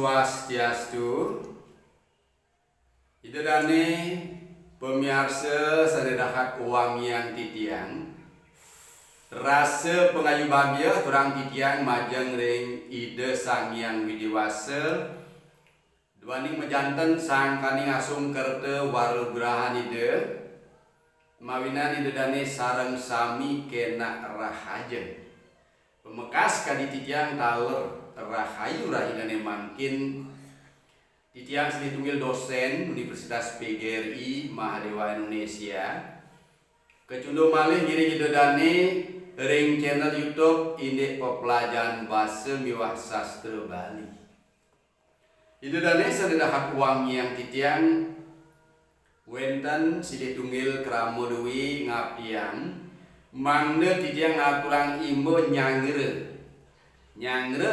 Swastiastu. Idedane pemirsa sanedahat wangian titiang. Rasa pengayu bahagia turang titiang majeng ring ide sang yang widiwasa. Duaning mejanten sang kaning asung kerte warugrahan ide. Mawinan idedane sareng sami kena rahajen. Pemekas kadi titiang taler rahayu rahidane mangkin titiang seni tunggil dosen Universitas PGRI Mahadewa Indonesia. Kecundo malih ngiring idedane ring channel YouTube Indek Pepelajaran Basa Miwah Sastra Bali. Idedane sanedahat wangi yang titiang wenten sidih tunggil kramo dewi ngapiang mangde titiang ngaturang imbo nyangre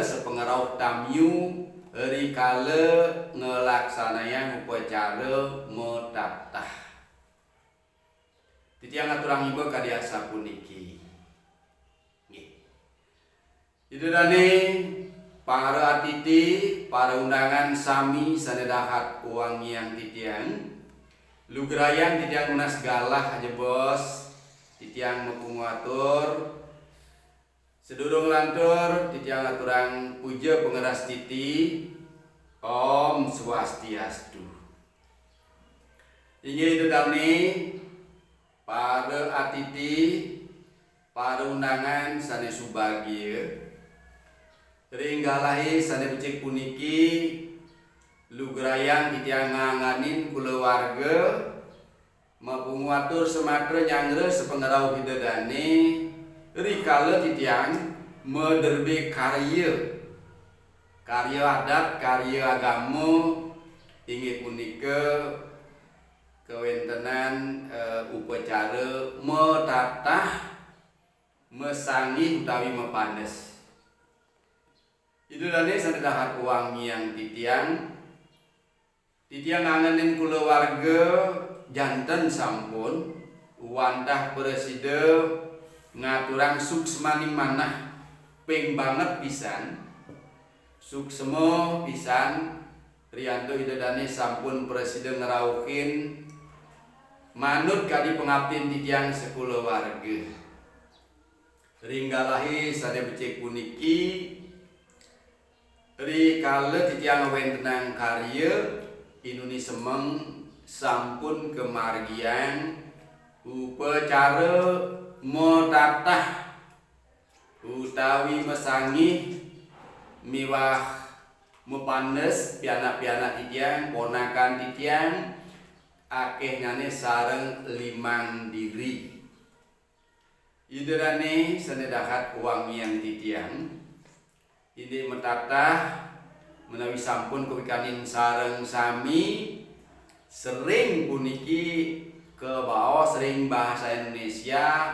sepengerau tamyu rikala ngelaksanayan upacara metaptah. Titiang ngaturang imbo kadiasa puniki. Idedane para atiti, para undangan sami sanedahat wangi yang titiang lugrayan titiang unas galah aja bos. Titiang mepungatur sedurung lantur titiang aturang puja pengeras titi Om Swastiastu. Inge idedane para atiti, para undangan sane subagia ringgalahi sane becik puniki lugrayan titiang nganganin kulawarga mapunguatur sematra nyangre sepengerau hidedane rikala titiang mederbe karya adat, karya agama inggih punika kewentenan upacara metatah mesangi utawi mepanes. Idedane sanedahat wangi yang titiang ngangenin kulawarga janten sampun wantah preside ngaturang suksmaning manah ping banget pisan suksemo pisan riyanto idedane sampun preside ngerawuhin manut kadi pengabdin titiang sekulawarga ringgalahi sade becik puniki rikala titiang wentenang karya Inuni semeng sampun kemargian upacara metatah utawi mesangi miwah mepanes pianak-pianak titiang ponakan titiang akeh ngane sareng limang diri. Idedane sanedahat wangi yang titiang ini metatah menawi sampun kewikanin sareng sami sering puniki ke bawah sering bahasa Indonesia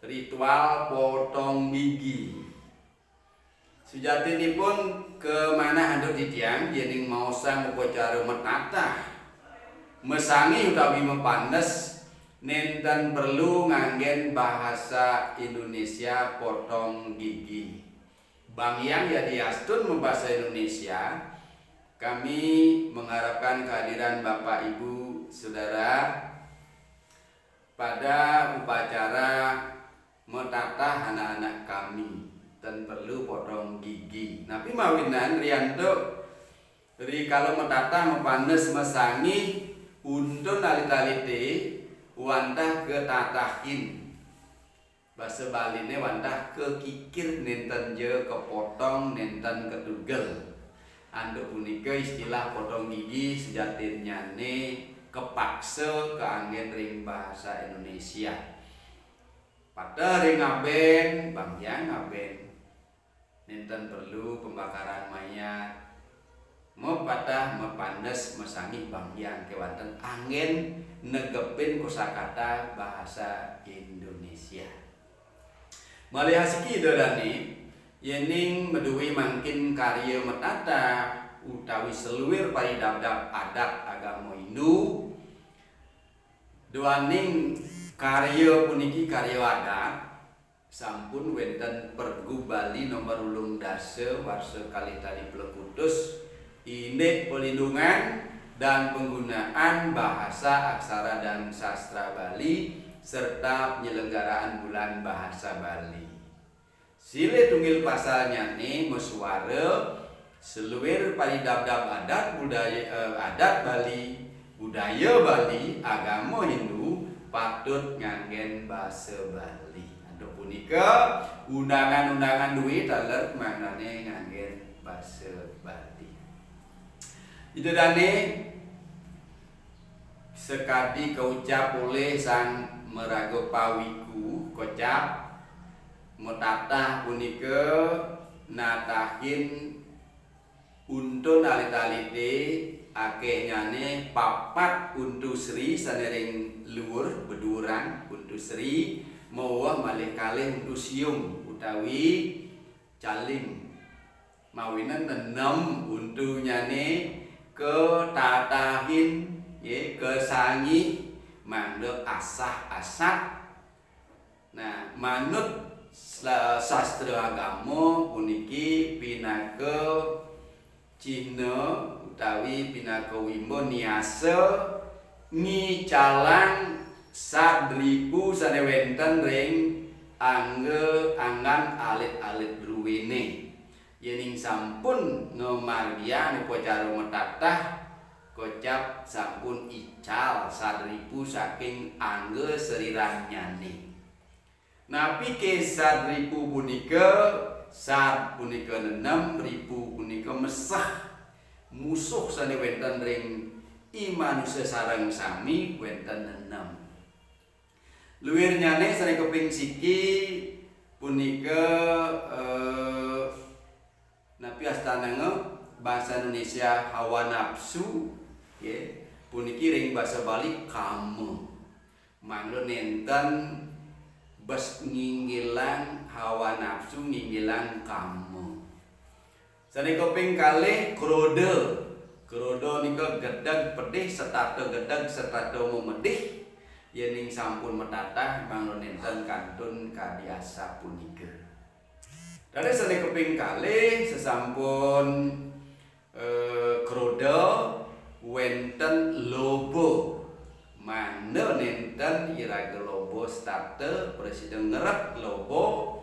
ritual potong gigi. Sujatinipun ke mana handuk titiang yening mau sang upacara metatah mesangi utawi mepanes nenten perlu nganggen bahasa Indonesia potong gigi. Bang Yang ya diastun membahasa Indonesia. Kami mengharapkan kehadiran Bapak Ibu Saudara pada upacara metatah anak-anak kami dan perlu potong gigi. Napi mawinan riyanto kalau metatah mepanes mesangi untun alit-alite wantah ketatahin. Bahasa Baline wantah kekikir nenten je kepotong nenten ketugel. Anduk punika istilah potong gigi sejatinnya kepaksa keanggen ring bahasa Indonesia. Pada ring aben, Bang Yang aben nenten perlu pembakaran mayat. Mepatah mepanes mesangi Bang Yang kewanten angin negepin kosakata bahasa Indonesia. Malihasiki idedane yening meduwi mangkin karya metata utawi seluwir paridabdab adat agama Hindu duaning karya puniki karya adat sampun wenten Pergub Bali nomor 18 warsa kali tali Plekutus indeks pelindungan dan penggunaan bahasa aksara dan sastra Bali serta penyelenggaraan bulan bahasa Bali. Sile tunggil pasalnya nih mesuara seluruh palidab-dab adat budaya Bali, agama Hindu patut nganggen bahasa Bali. Ada punika undangan-undangan duit taler maknane nganggen bahasa Bali. Itu dane sekadi keucap oleh sang meraga pawiku kocap metatah punika natahin untun alit-alite akeh nyane papat untu sri sanering luhur bedurang untu sri mawah malih kalih untu siung utawi caling mawinan 6 untu nyane ketatahin ye kesangi mandek asah-asah. Nah manut sastra agama puniki pinaka Cina utawi pinaka wimbo niasa ngicalang sadribu sanewenten ring angan alit-alit ruwene yening sampun ngemargian upacara metatah kocap sampun ical sadribu saking angge serirang nyane. Napi ke sadribu punika sad punika 6.000 punika mesah musuh sane wenten ring imanusa sareng sami wenten 6. Luwir nyane sane keping siki punika napi astanange bahasa Indonesia hawa nafsu ya puniki ring bahasa Bali kama manglo nenten bes nginggilan hawa nafsu nginggilan kamu. Sane koping kalih krodo nika gedeg pedih setata gedeg setata memedih yening sampun metatah manglo nenten kantun kadiasa punika. Dari sane koping kalih sesampun krodo wenten lobo mana nenten iraga lobo starter presiden ngeret lobo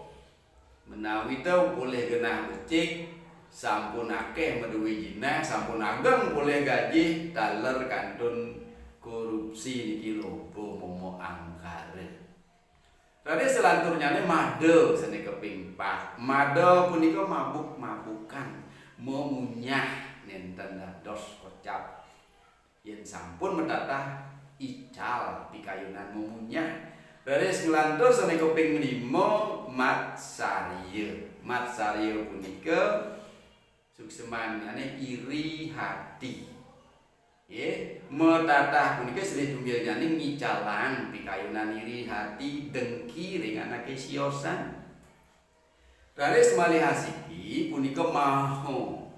menawi tau boleh genah becik sampun akeh meduwi jinah sampun ageng boleh gaji taler kantun korupsi niki lobo momo angkare. Tadi selanturnya ini made seni keping 4 made punika mabuk-mabukan memunyah nenten dados kocap yen sampun mendatah ical pikayunan memunyah. Dari ngelantur sane koping 5 mat sarya punika suksemane iri hati. Ye, metatah punika silih tunggil nyane ngicalang pikayunan iri hati dengki ring anake siosan. Dari semali hasiki punika maho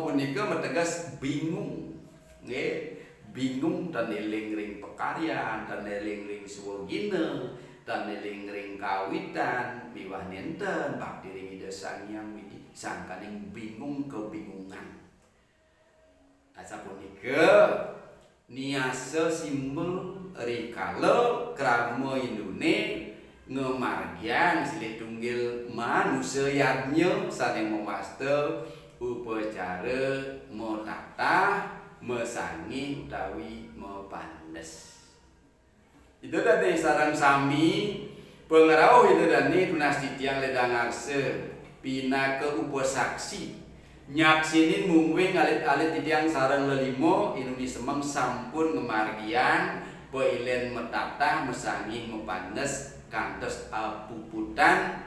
punika metegas bingung. Nggih. Bingung dan eling ring pekaryan dan eling ring suwegina dan eling ring kawitan miwah nenten bakti ring Ida Sang Hyang Widi sangkaning bingung kebingungan. Asa punika niasa simbol rikala krama Indone ngemargian silih tunggil manusia yadnya saling mewasta upacara metatah mesangi utawi mepandes. Itu tadi sarang sami pengerau itu dani tunas titiang ledang arse pina ke upasaksi nyaksinin mungwing alit-alit titiang sarang lelimo inuni semeng sampun ngemargian peilen metatah mesangi mepandes kantos puputan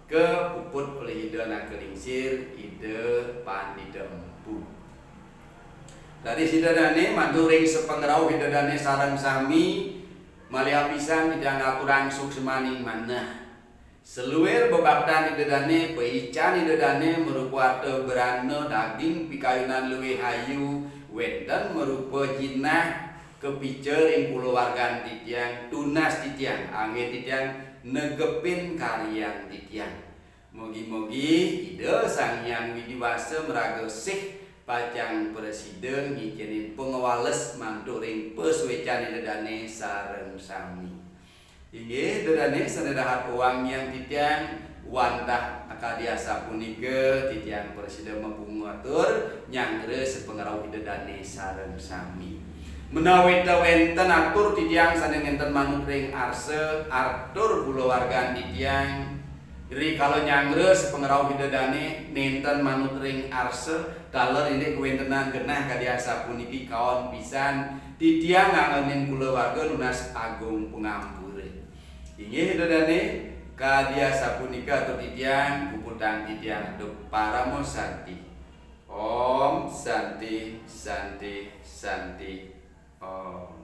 ke puput oleh ide nakelingsir ide pandida empu. Dari sidadane manturing sepengerau hidadane sarang sami malia pisan tidak ngaturan suksemaning manah. Seluwer bebaktan hidadane peican hidadane merupa arte berana daging pikayunan luwih hayu wenten merupa jinah kepicer ing kulawargan titiang tunas titiang angge titiang negepin karyan titiang. Mogi-mogi ide Sang Hyang Widiwasa meraga sih pacang presiden ngikenin pengawales mantuk ring pesuecan dedane sareng sami. Inggih dedane sanedahat uang yang titiang wantah akadiasa punika titiang presiden mempungatur nyanggeus pengarau dedane sareng sami. Menawi wenten atur titiang sanes enten manut ring arse atur kulawargan titiang ri kalau nyanggeus pengarau dedane nenten manut ring arse daler ini kuwentenan genah kadiasa puniki kaon pisan titiang ngangenin kulawarga lunas agung pengampure. Inggih dedane kadiasa punika atau titiang puputan titiang Paramo Santi. Om Santi Santi Santi Om.